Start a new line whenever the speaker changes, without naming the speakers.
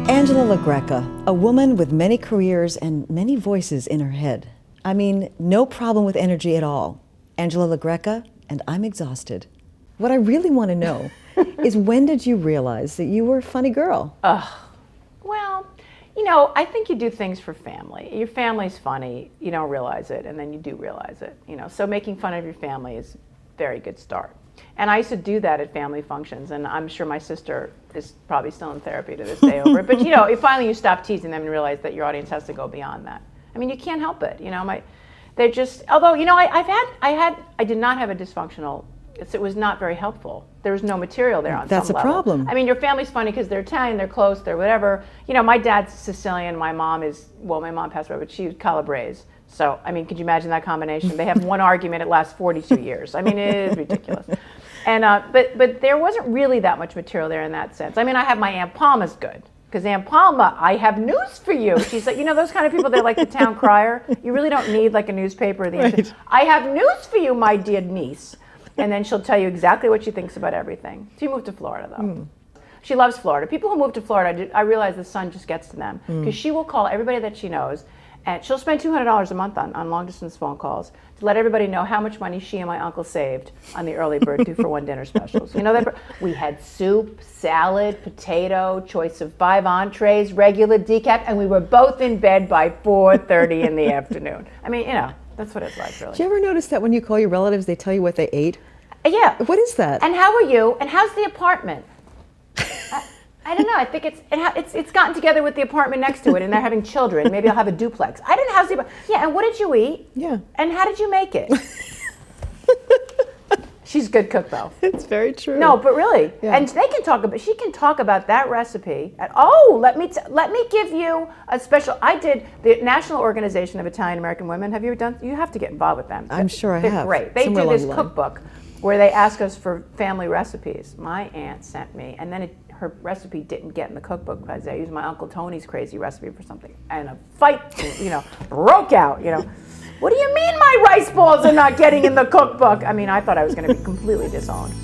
Angela LaGreca, a woman with many careers and many voices in her head. I mean, no problem with energy at all. Angela LaGreca, and I'm exhausted. What I really want to know is, when did you realize that you were a funny girl?
Well, you know, I think you do things for family. Your family's funny, you don't realize it, and then you do realize it. You know, so making fun of your family is a very good start. And I used to do that at family functions, and I'm sure my sister is probably still in therapy to this day over it. But you know, finally you stop teasing them and realize that your audience has to go beyond that. I mean, you can't help it. You know, they're just. Although, you know, I did not have a dysfunctional. It was not very helpful. There was no material there on
That's
some
a
level.
problem.
I mean, your family's funny because they're Italian, they're close, they're whatever. You know, my dad's Sicilian, my mom is, well, my mom passed away, but she was Calabrese. So, I mean, could you imagine that combination? They have one argument, it lasts 42 years. I mean, it is ridiculous. And but there wasn't really that much material there in that sense. I mean, I have my Aunt Palma's good. Because Aunt Palma, I have news for you. She's like, you know, those kind of people, they're like the town crier. You really don't need like a newspaper or the internet. I have news for you, my dear niece. And then she'll tell you exactly what she thinks about everything. She moved to Florida, though. She loves Florida. People who move to Florida, I realize the sun just gets to them. Because she will call everybody that she knows, and she'll spend $200 a month on long-distance phone calls to let everybody know how much money she and my uncle saved on the early bird 2-for-1 dinner specials. You know, we had soup, salad, potato, choice of 5 entrees, regular decaf, and we were both in bed by 4:30 in the afternoon. I mean, you know, that's what it's like, really.
Do you ever notice that when you call your relatives, they tell you what they ate?
Yeah.
What is that?
And how are you? And how's the apartment? I don't know. I think it's gotten together with the apartment next to it, and they're having children. Maybe I'll have a duplex. I don't know. How's the and what did you eat?
Yeah.
And how did you make it? She's a good cook, though.
It's very true.
No, but really,
Yeah.
and they can talk about. She can talk about that recipe. Let me give you a special. I did the National Organization of Italian American Women. Have you ever done? You have to get involved with them.
I'm sure I
They're
have.
great. They
Somewhere
do this
along the line.
cookbook where they ask us for family recipes. My aunt sent me, and then her recipe didn't get in the cookbook because I used my Uncle Tony's crazy recipe for something, and a fight, you know, broke out. You know, what do you mean my rice balls are not getting in the cookbook? I mean, I thought I was going to be completely disowned.